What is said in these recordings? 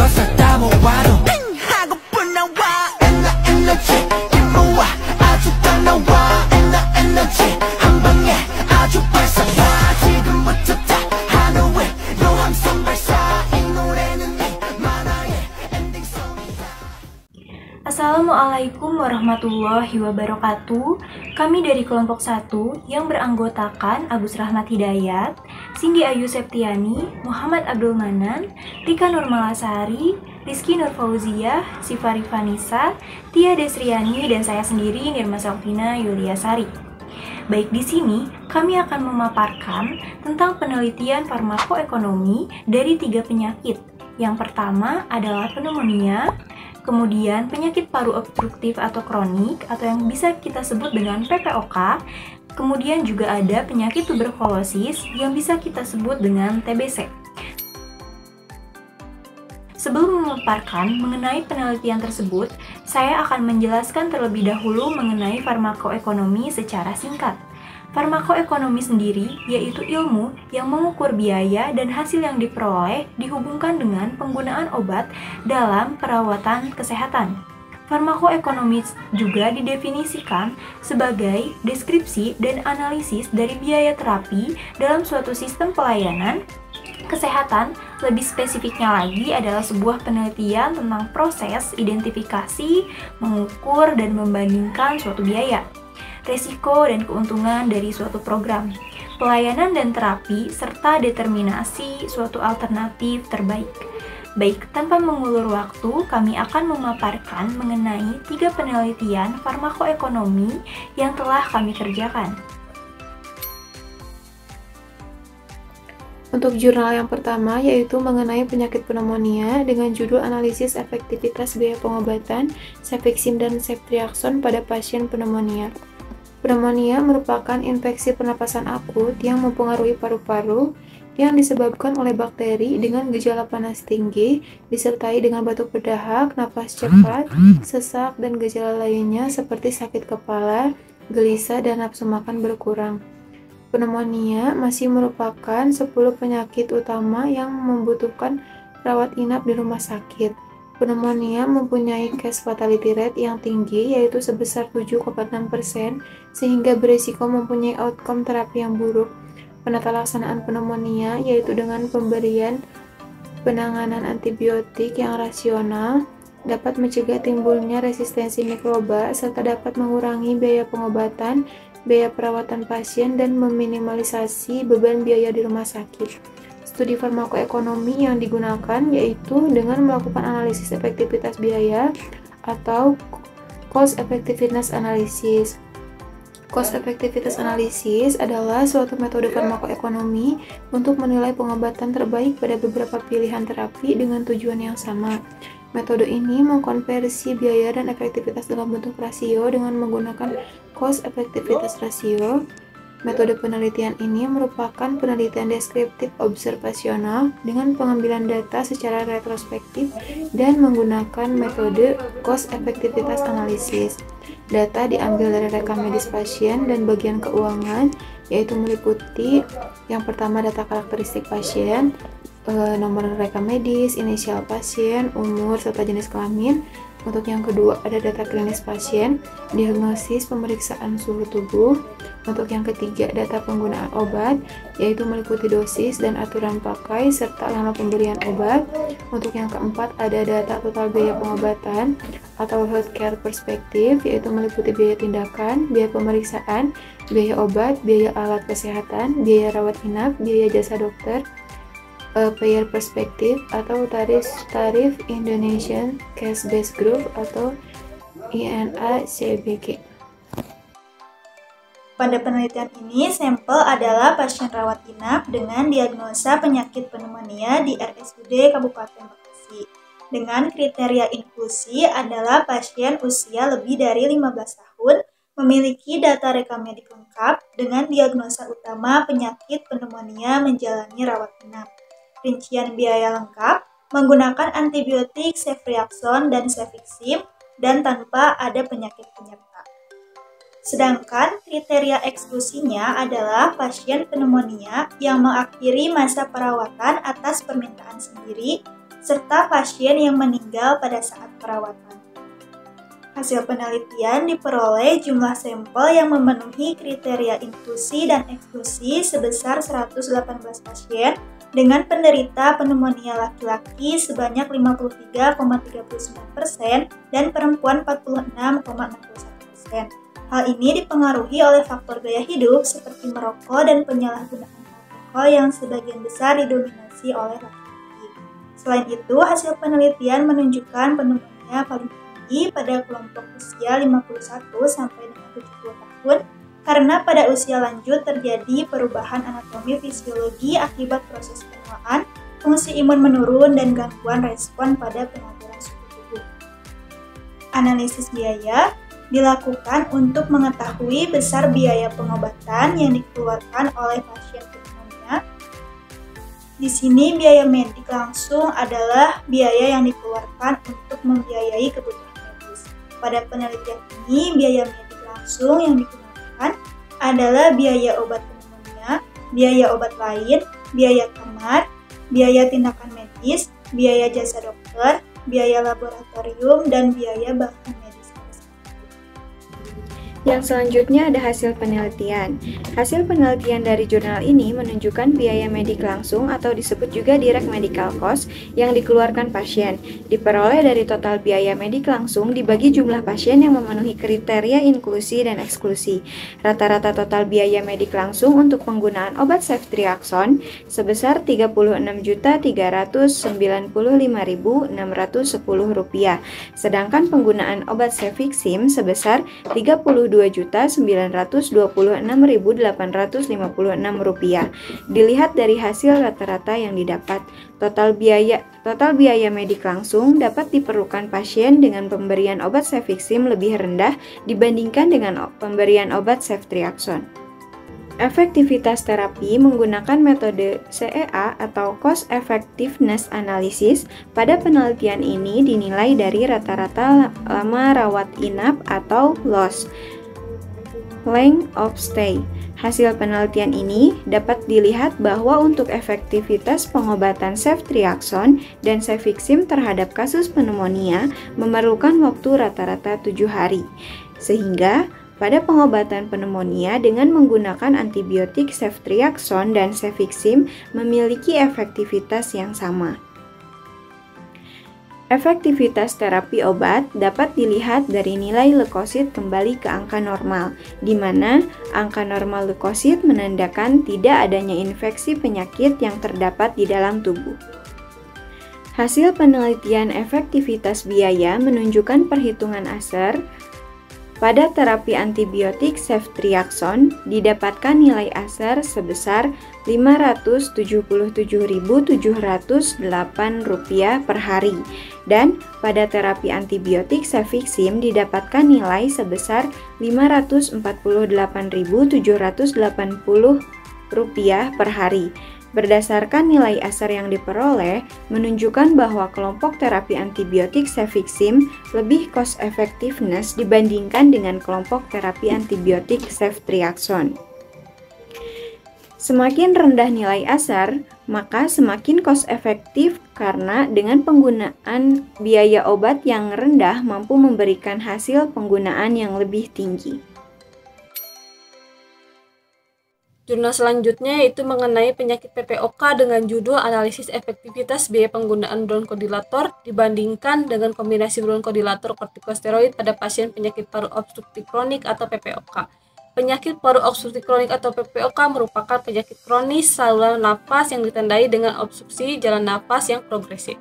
싹 다 모아도 하고픈 나와 에너지 모아 아주 딱 나와 에너지 한 방에 아주 발사봐 지금부터 다 하루에 로함성 발사 이 노래는 네 만화의 엔딩송이다. Assalamualaikum warahmatullahi wabarakatuh. Kami dari kelompok 1 yang beranggotakan Agus Rahmat Hidayat, Cindy Ayu Septiani, Muhammad Abdul Manan, Tika Nurmalasari, Rizky Nurfauzia, Sifari Vanessa, Tia Desriani, dan saya sendiri Nirma Salvina Yuliasari. Baik, di sini kami akan memaparkan tentang penelitian farmakoekonomi dari 3 penyakit. Yang pertama adalah pneumonia, kemudian penyakit paru obstruktif atau kronik atau yang bisa kita sebut dengan PPOK, kemudian juga ada penyakit tuberkulosis yang bisa kita sebut dengan TBC. Sebelum memaparkan mengenai penelitian tersebut, saya akan menjelaskan terlebih dahulu mengenai farmakoekonomi secara singkat. Farmakoekonomi sendiri yaitu ilmu yang mengukur biaya dan hasil yang diperoleh dihubungkan dengan penggunaan obat dalam perawatan kesehatan. Farmakoekonomi juga didefinisikan sebagai deskripsi dan analisis dari biaya terapi dalam suatu sistem pelayanan kesehatan. Lebih spesifiknya lagi adalah sebuah penelitian tentang proses identifikasi, mengukur, dan membandingkan suatu biaya, resiko dan keuntungan dari suatu program, pelayanan dan terapi, serta determinasi suatu alternatif terbaik. Baik, tanpa mengulur waktu, kami akan memaparkan mengenai 3 penelitian farmakoekonomi yang telah kami kerjakan. Untuk jurnal yang pertama yaitu mengenai penyakit pneumonia dengan judul Analisis Efektivitas Biaya Pengobatan Cefixime dan Ceftriaxone pada pasien pneumonia. Pneumonia merupakan infeksi pernapasan akut yang mempengaruhi paru-paru yang disebabkan oleh bakteri dengan gejala panas tinggi, disertai dengan batuk berdahak, napas cepat, sesak, dan gejala lainnya seperti sakit kepala, gelisah, dan nafsu makan berkurang. Pneumonia masih merupakan 10 penyakit utama yang membutuhkan rawat inap di rumah sakit. Pneumonia mempunyai case fatality rate yang tinggi yaitu sebesar 7,6%, sehingga berisiko mempunyai outcome terapi yang buruk. Penata laksanaan pneumonia yaitu dengan pemberian penanganan antibiotik yang rasional, dapat mencegah timbulnya resistensi mikroba, serta dapat mengurangi biaya pengobatan, biaya perawatan pasien, dan meminimalisasi beban biaya di rumah sakit. Studi farmakoekonomi yang digunakan yaitu dengan melakukan analisis efektivitas biaya atau cost effectiveness analysis. Cost effectiveness analysis adalah suatu metode farmakoekonomi untuk menilai pengobatan terbaik pada beberapa pilihan terapi dengan tujuan yang sama. Metode ini mengkonversi biaya dan efektivitas dalam bentuk rasio dengan menggunakan cost effectiveness ratio. Metode penelitian ini merupakan penelitian deskriptif observasional dengan pengambilan data secara retrospektif dan menggunakan metode cost effectiveness analysis. Data diambil dari rekam medis pasien dan bagian keuangan, yaitu meliputi yang pertama data karakteristik pasien, nomor rekam medis, inisial pasien, umur, serta jenis kelamin. Untuk yang kedua ada data klinis pasien, diagnosis, pemeriksaan suhu tubuh. Untuk yang ketiga data penggunaan obat, yaitu meliputi dosis dan aturan pakai serta lama pemberian obat. Untuk yang keempat ada data total biaya pengobatan atau healthcare perspektif, yaitu meliputi biaya tindakan, biaya pemeriksaan, biaya obat, biaya alat kesehatan, biaya rawat inap, biaya jasa dokter, payer perspektif atau tarif Indonesian Cash Based Group atau INA-CBG. Pada penelitian ini, sampel adalah pasien rawat inap dengan diagnosa penyakit pneumonia di RSUD Kabupaten Bekasi. Dengan kriteria inklusi adalah pasien usia lebih dari 15 tahun, memiliki data rekam medik lengkap dengan diagnosa utama penyakit pneumonia menjalani rawat inap. Rincian biaya lengkap, menggunakan antibiotik Ceftriaxone dan Cefixime, dan tanpa ada penyakit penyerta. Sedangkan kriteria eksklusinya adalah pasien pneumonia yang mengakhiri masa perawatan atas permintaan sendiri, serta pasien yang meninggal pada saat perawatan. Hasil penelitian diperoleh jumlah sampel yang memenuhi kriteria inklusi dan eksklusi sebesar 118 pasien dengan penderita pneumonia laki-laki sebanyak 53,39% dan perempuan 46,61%. Hal ini dipengaruhi oleh faktor gaya hidup seperti merokok dan penyalahgunaan alkohol yang sebagian besar didominasi oleh laki-laki. Selain itu, hasil penelitian menunjukkan pneumonia paling tinggi pada kelompok usia 51 sampai dengan 70 tahun karena pada usia lanjut terjadi perubahan anatomi fisiologi akibat proses penuaan, fungsi imun menurun, dan gangguan respon pada pengaturan suhu tubuh. Analisis biaya dilakukan untuk mengetahui besar biaya pengobatan yang dikeluarkan oleh pasien pneumonia. Di sini biaya medik langsung adalah biaya yang dikeluarkan untuk membiayai kebutuhan medis. Pada penelitian ini, biaya medik langsung yang digunakan adalah biaya obat pneumonia, biaya obat lain, biaya kamar, biaya tindakan medis, biaya jasa dokter, biaya laboratorium, dan biaya bahan medis. Yang selanjutnya ada hasil penelitian. Hasil penelitian dari jurnal ini menunjukkan biaya medik langsung atau disebut juga direct medical cost yang dikeluarkan pasien diperoleh dari total biaya medik langsung dibagi jumlah pasien yang memenuhi kriteria inklusi dan eksklusi. Rata-rata total biaya medik langsung untuk penggunaan obat ceftriaxone sebesar Rp36.395.610, sedangkan penggunaan obat cefixime sebesar Rp32.926.856. Dilihat dari hasil rata-rata yang didapat, total biaya medik langsung dapat diperlukan pasien dengan pemberian obat cefixime lebih rendah dibandingkan dengan pemberian obat ceftriaxone. Efektivitas terapi menggunakan metode CEA atau Cost Effectiveness Analysis pada penelitian ini dinilai dari rata-rata lama rawat inap atau LOS, length of stay. Hasil penelitian ini dapat dilihat bahwa untuk efektivitas pengobatan ceftriaxone dan cefixime terhadap kasus pneumonia memerlukan waktu rata-rata 7 hari, sehingga pada pengobatan pneumonia dengan menggunakan antibiotik ceftriaxone dan cefixime memiliki efektivitas yang sama. Efektivitas terapi obat dapat dilihat dari nilai leukosit kembali ke angka normal, di mana angka normal leukosit menandakan tidak adanya infeksi penyakit yang terdapat di dalam tubuh. Hasil penelitian efektivitas biaya menunjukkan perhitungan Asser. Pada terapi antibiotik ceftriaxone didapatkan nilai Asser sebesar Rp577.708 per hari, dan pada terapi antibiotik cefixime didapatkan nilai sebesar Rp548.780 per hari. Berdasarkan nilai Asser yang diperoleh, menunjukkan bahwa kelompok terapi antibiotik cefixime lebih cost effectiveness dibandingkan dengan kelompok terapi antibiotik ceftriaxone. Semakin rendah nilai Asser, maka semakin cost efektif karena dengan penggunaan biaya obat yang rendah mampu memberikan hasil penggunaan yang lebih tinggi. Jurnal selanjutnya yaitu mengenai penyakit PPOK dengan judul Analisis Efektivitas Biaya Penggunaan Bronkodilator dibandingkan dengan kombinasi bronkodilator kortikosteroid pada pasien penyakit paru obstruktif kronik atau PPOK. Penyakit paru obstruktif kronik atau PPOK merupakan penyakit kronis saluran nafas yang ditandai dengan obstruksi jalan nafas yang progresif.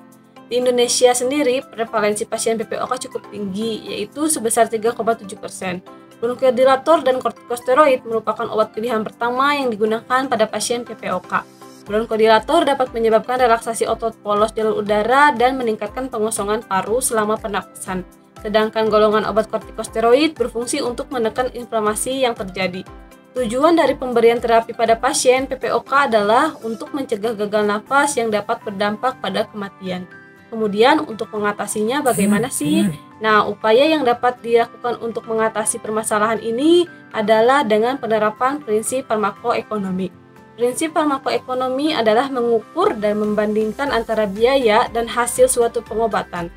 Di Indonesia sendiri, prevalensi pasien PPOK cukup tinggi, yaitu sebesar 3,7%. Bronkodilator dan kortikosteroid merupakan obat pilihan pertama yang digunakan pada pasien PPOK. Bronkodilator dapat menyebabkan relaksasi otot polos jalur udara dan meningkatkan pengosongan paru selama pernapasan. Sedangkan golongan obat kortikosteroid berfungsi untuk menekan inflamasi yang terjadi. Tujuan dari pemberian terapi pada pasien PPOK adalah untuk mencegah gagal nafas yang dapat berdampak pada kematian. Kemudian untuk mengatasinya bagaimana sih? Nah, upaya yang dapat dilakukan untuk mengatasi permasalahan ini adalah dengan penerapan prinsip farmakoekonomi. Prinsip farmakoekonomi adalah mengukur dan membandingkan antara biaya dan hasil suatu pengobatan.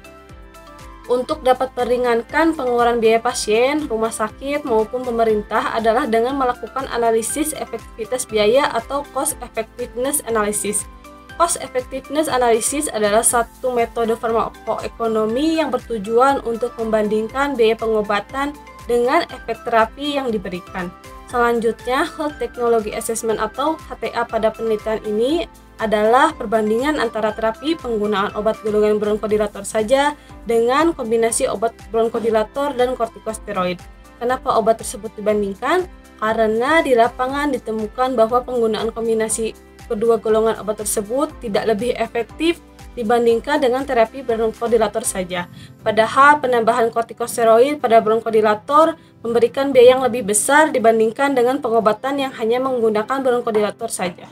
Untuk dapat meringankan pengeluaran biaya pasien, rumah sakit maupun pemerintah adalah dengan melakukan analisis efektivitas biaya atau cost effectiveness analysis. Cost effectiveness analysis adalah satu metode farmakoekonomi yang bertujuan untuk membandingkan biaya pengobatan dengan efek terapi yang diberikan. Selanjutnya, Health Technology Assessment atau HTA pada penelitian ini adalah perbandingan antara terapi penggunaan obat golongan bronkodilator saja dengan kombinasi obat bronkodilator dan kortikosteroid. Kenapa obat tersebut dibandingkan? Karena di lapangan ditemukan bahwa penggunaan kombinasi kedua golongan obat tersebut tidak lebih efektif dibandingkan dengan terapi bronkodilator saja. Padahal penambahan kortikosteroid pada bronkodilator memberikan biaya yang lebih besar dibandingkan dengan pengobatan yang hanya menggunakan bronkodilator saja.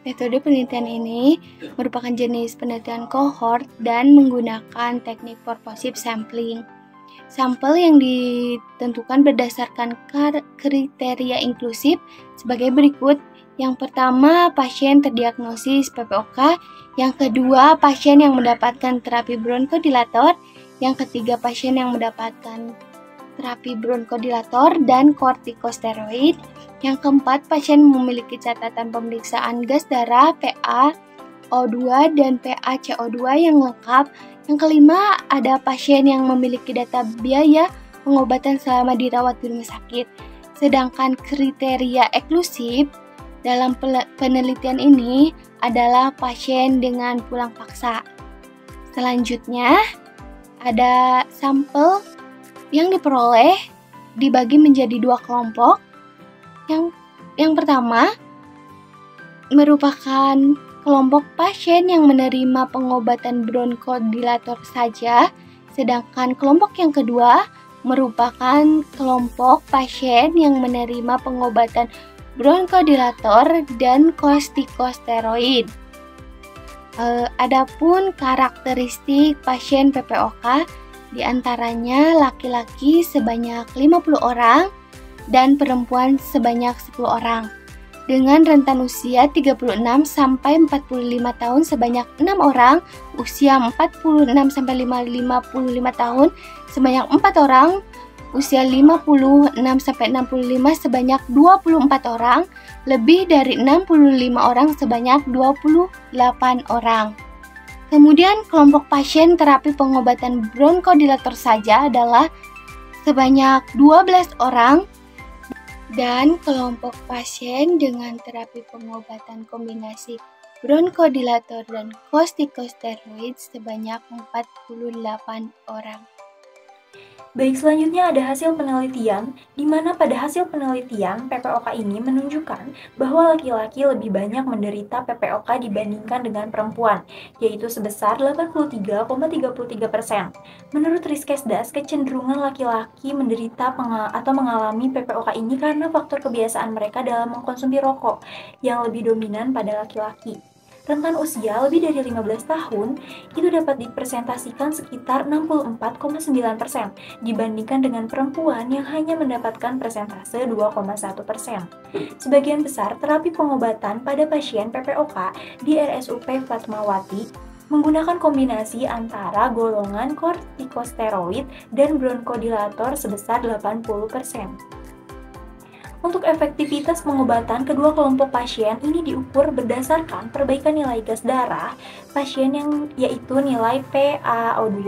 Metode penelitian ini merupakan jenis penelitian kohort dan menggunakan teknik purposive sampling. Sampel yang ditentukan berdasarkan kriteria inklusif sebagai berikut. Yang pertama, pasien terdiagnosis PPOK. Yang kedua, pasien yang mendapatkan terapi bronkodilator. Yang ketiga, pasien yang mendapatkan terapi bronkodilator dan kortikosteroid. Yang keempat, pasien memiliki catatan pemeriksaan gas darah, PaO2 dan PaCO2 yang lengkap. Yang kelima, ada pasien yang memiliki data biaya pengobatan selama dirawat di rumah sakit. Sedangkan kriteria eksklusif dalam penelitian ini adalah pasien dengan pulang paksa. Selanjutnya, ada sampel yang diperoleh dibagi menjadi dua kelompok. Yang pertama merupakan kelompok pasien yang menerima pengobatan bronkodilator saja, sedangkan kelompok yang kedua merupakan kelompok pasien yang menerima pengobatan bronkodilator dan kortikosteroid. Adapun karakteristik pasien PPOK diantaranya laki-laki sebanyak 50 orang dan perempuan sebanyak 10 orang. Dengan rentan usia 36 sampai 45 tahun sebanyak 6 orang, usia 46 sampai 55 tahun sebanyak 4 orang, usia 56 sampai 65 sebanyak 24 orang, lebih dari 65 orang sebanyak 28 orang. Kemudian kelompok pasien terapi pengobatan bronkodilator saja adalah sebanyak 12 orang dan kelompok pasien dengan terapi pengobatan kombinasi bronkodilator dan kortikosteroid sebanyak 48 orang. Baik, selanjutnya ada hasil penelitian, di mana pada hasil penelitian PPOK ini menunjukkan bahwa laki-laki lebih banyak menderita PPOK dibandingkan dengan perempuan, yaitu sebesar 83,33%. Menurut Riskesdas, kecenderungan laki-laki menderita atau mengalami PPOK ini karena faktor kebiasaan mereka dalam mengkonsumsi rokok yang lebih dominan pada laki-laki. Rentan usia lebih dari 15 tahun itu dapat dipresentasikan sekitar 64,9% dibandingkan dengan perempuan yang hanya mendapatkan persentase 2,1%. Sebagian besar terapi pengobatan pada pasien PPOK di RSUP Fatmawati menggunakan kombinasi antara golongan kortikosteroid dan bronkodilator sebesar 80%. Untuk efektivitas pengobatan kedua kelompok pasien ini diukur berdasarkan perbaikan nilai gas darah pasien yang yaitu nilai PaO2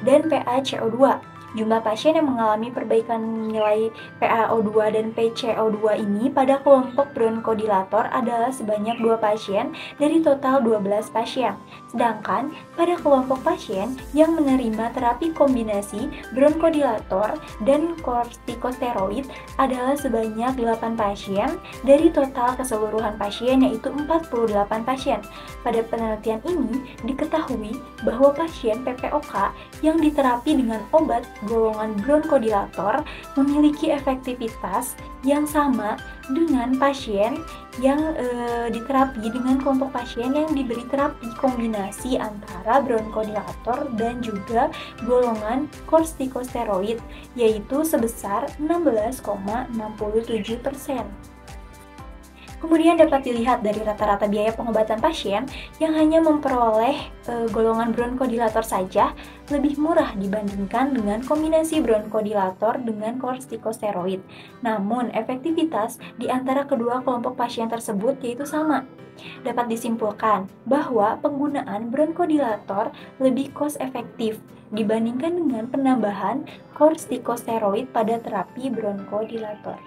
dan PaCO2. Jumlah pasien yang mengalami perbaikan nilai PaO2 dan PaCO2 ini pada kelompok bronkodilator adalah sebanyak 2 pasien dari total 12 pasien. Sedangkan pada kelompok pasien yang menerima terapi kombinasi bronkodilator dan kortikosteroid adalah sebanyak 8 pasien dari total keseluruhan pasien yaitu 48 pasien. Pada penelitian ini diketahui bahwa pasien PPOK yang diterapi dengan obat golongan bronkodilator memiliki efektivitas yang sama dengan pasien yang diterapi dengan kelompok pasien yang diberi terapi kombinasi antara bronkodilator dan juga golongan kortikosteroid yaitu sebesar 16,67%. Kemudian dapat dilihat dari rata-rata biaya pengobatan pasien yang hanya memperoleh golongan bronkodilator saja lebih murah dibandingkan dengan kombinasi bronkodilator dengan kortikosteroid. Namun, efektivitas di antara kedua kelompok pasien tersebut yaitu sama. Dapat disimpulkan bahwa penggunaan bronkodilator lebih cost efektif dibandingkan dengan penambahan kortikosteroid pada terapi bronkodilator.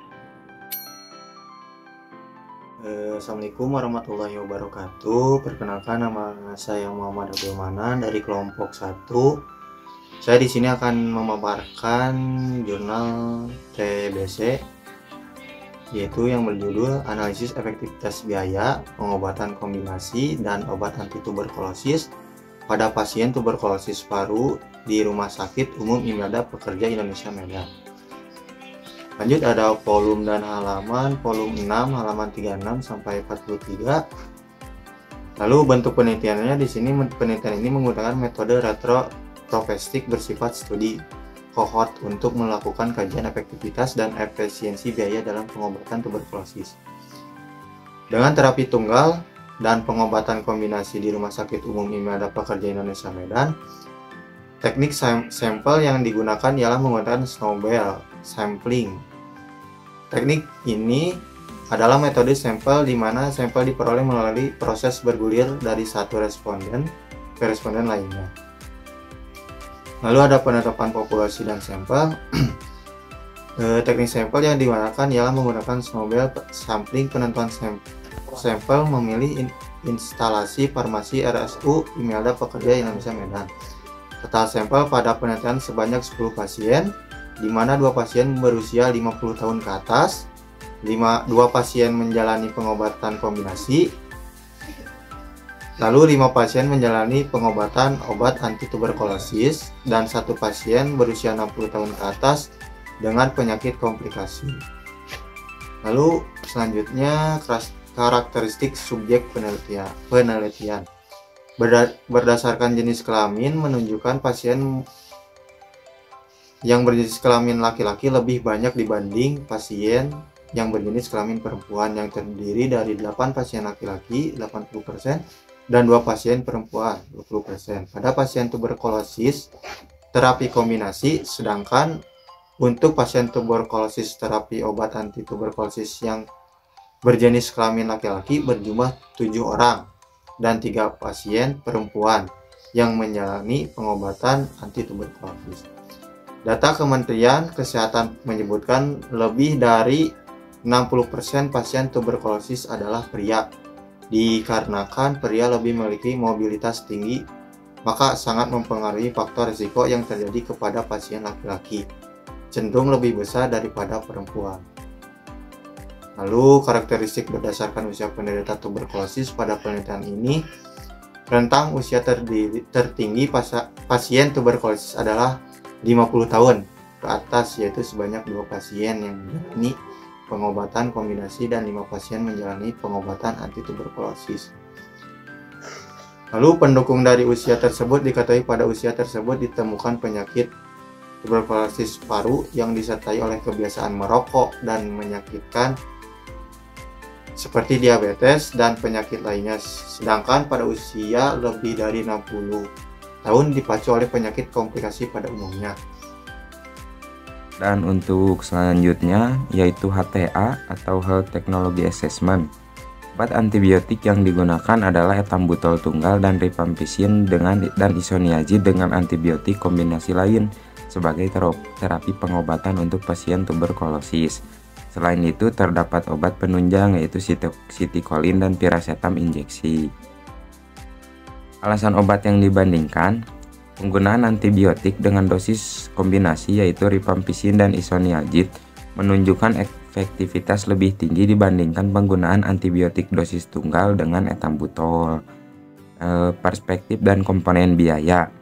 Assalamualaikum warahmatullahi wabarakatuh. Perkenalkan, nama saya Muhammad Abdul Manan dari kelompok 1. Saya di sini akan memaparkan jurnal TBC, yaitu yang berjudul Analisis Efektivitas Biaya Pengobatan Kombinasi dan Obat Anti-Tuberkulosis pada Pasien Tuberkulosis Paru di Rumah Sakit Umum Imada Pekerja Indonesia Medan. Lanjut, ada volume dan halaman, volume 6 halaman 36 sampai 43. Lalu bentuk penelitiannya di sini, penelitian ini menggunakan metode retrospektif bersifat studi kohort untuk melakukan kajian efektivitas dan efisiensi biaya dalam pengobatan tuberkulosis. Dengan terapi tunggal dan pengobatan kombinasi di Rumah Sakit Umum Imada Pekerja Indonesia Medan, teknik sampel yang digunakan ialah menggunakan snowball sampling. Teknik ini adalah metode sampel di mana sampel diperoleh melalui proses bergulir dari satu responden ke responden lainnya. Lalu ada penetapan populasi dan sampel. Teknik sampel yang digunakan ialah menggunakan snowball sampling. Penentuan sampel memilih instalasi farmasi RSU Imada Pekerja Indonesia Medan. Total sampel pada penelitian sebanyak 10 pasien, di mana 2 pasien berusia 50 tahun ke atas, 2 pasien menjalani pengobatan kombinasi, lalu 5 pasien menjalani pengobatan obat anti-tuberkulosis, dan 1 pasien berusia 60 tahun ke atas dengan penyakit komplikasi. Lalu selanjutnya karakteristik subjek penelitian. Berdasarkan jenis kelamin menunjukkan pasien yang berjenis kelamin laki-laki lebih banyak dibanding pasien yang berjenis kelamin perempuan, yang terdiri dari 8 pasien laki-laki 80% dan 2 pasien perempuan 20%. Pada pasien tuberkulosis terapi kombinasi, sedangkan untuk pasien tuberkulosis terapi obat anti-tuberkulosis yang berjenis kelamin laki-laki berjumlah 7 orang dan 3 pasien perempuan yang menjalani pengobatan anti-tuberkulosis. Data Kementerian Kesehatan menyebutkan lebih dari 60% pasien tuberkulosis adalah pria. Dikarenakan pria lebih memiliki mobilitas tinggi, maka sangat mempengaruhi faktor risiko yang terjadi kepada pasien laki-laki, cenderung lebih besar daripada perempuan. Lalu karakteristik berdasarkan usia penderita tuberkulosis pada penelitian ini, rentang usia tertinggi pasien tuberkulosis adalah 50 tahun ke atas, yaitu sebanyak 2 pasien yang menjalani pengobatan kombinasi dan 5 pasien menjalani pengobatan anti-tuberkulosis. Lalu pendukung dari usia tersebut diketahui pada usia tersebut ditemukan penyakit tuberkulosis paru yang disertai oleh kebiasaan merokok dan menyakitkan seperti diabetes dan penyakit lainnya, sedangkan pada usia lebih dari 60 tahun dipacu oleh penyakit komplikasi pada umumnya. Dan untuk selanjutnya yaitu HTA atau Health Technology Assessment. Obat antibiotik yang digunakan adalah etambutol tunggal dan rifampicin dan isoniazid dengan antibiotik kombinasi lain sebagai terapi pengobatan untuk pasien tuberkulosis. Selain itu terdapat obat penunjang yaitu sitikolin dan piracetam injeksi. Alasan obat yang dibandingkan, penggunaan antibiotik dengan dosis kombinasi yaitu rifampicin dan isoniazid menunjukkan efektivitas lebih tinggi dibandingkan penggunaan antibiotik dosis tunggal dengan etambutol. Perspektif dan komponen biaya.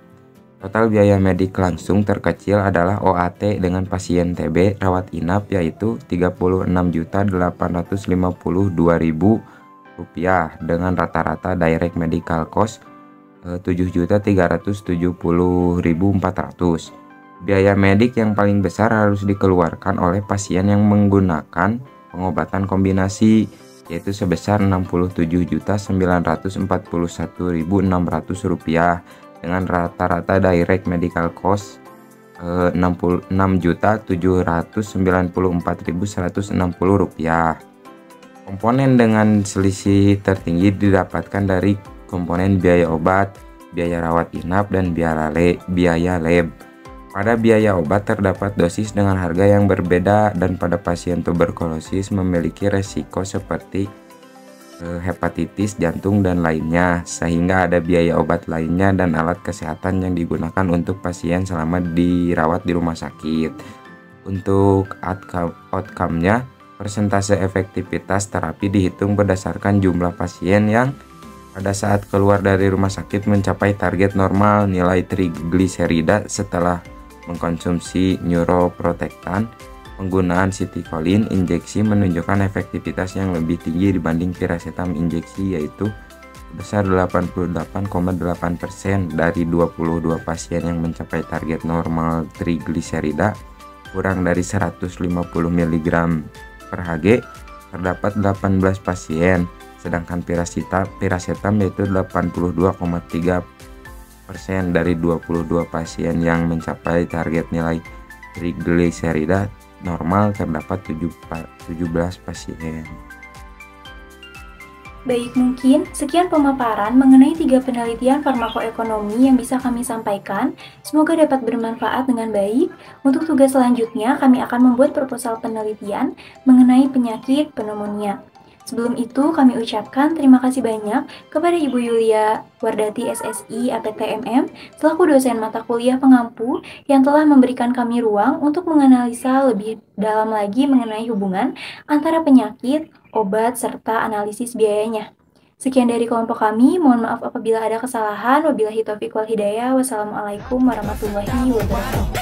Total biaya medik langsung terkecil adalah OAT dengan pasien TB rawat inap yaitu Rp36.852.000 dengan rata-rata direct medical cost Rp7.370.400. Biaya medik yang paling besar harus dikeluarkan oleh pasien yang menggunakan pengobatan kombinasi yaitu sebesar Rp67.941.600 dengan rata-rata direct medical cost Rp66.794.160. Komponen dengan selisih tertinggi didapatkan dari komponen biaya obat, biaya rawat inap, dan biaya lab. Pada biaya obat terdapat dosis dengan harga yang berbeda, dan pada pasien tuberkulosis memiliki resiko seperti hepatitis, jantung, dan lainnya, sehingga ada biaya obat lainnya dan alat kesehatan yang digunakan untuk pasien selama dirawat di rumah sakit. Untuk outcome-nya, persentase efektivitas terapi dihitung berdasarkan jumlah pasien yang pada saat keluar dari rumah sakit mencapai target normal nilai trigliserida setelah mengkonsumsi neuroprotektan. Penggunaan sitikolin injeksi menunjukkan efektivitas yang lebih tinggi dibanding piracetam injeksi, yaitu sebesar 88,8% dari 22 pasien yang mencapai target normal trigliserida kurang dari 150 mg per Hg. Terdapat 18 pasien, sedangkan piracetam yaitu 82,3% dari 22 pasien yang mencapai target nilai trigliserida normal. Terdapat 17 pasien. Baik, mungkin sekian pemaparan mengenai 3 penelitian farmakoekonomi yang bisa kami sampaikan. Semoga dapat bermanfaat dengan baik. Untuk tugas selanjutnya, kami akan membuat proposal penelitian mengenai penyakit pneumonia. Sebelum itu, kami ucapkan terima kasih banyak kepada Ibu Yulia Wardati SSI APTMM selaku dosen mata kuliah pengampu yang telah memberikan kami ruang untuk menganalisa lebih dalam lagi mengenai hubungan antara penyakit, obat, serta analisis biayanya. Sekian dari kelompok kami, mohon maaf apabila ada kesalahan. Wabillahi taufiq wal hidayah. Wassalamualaikum warahmatullahi wabarakatuh.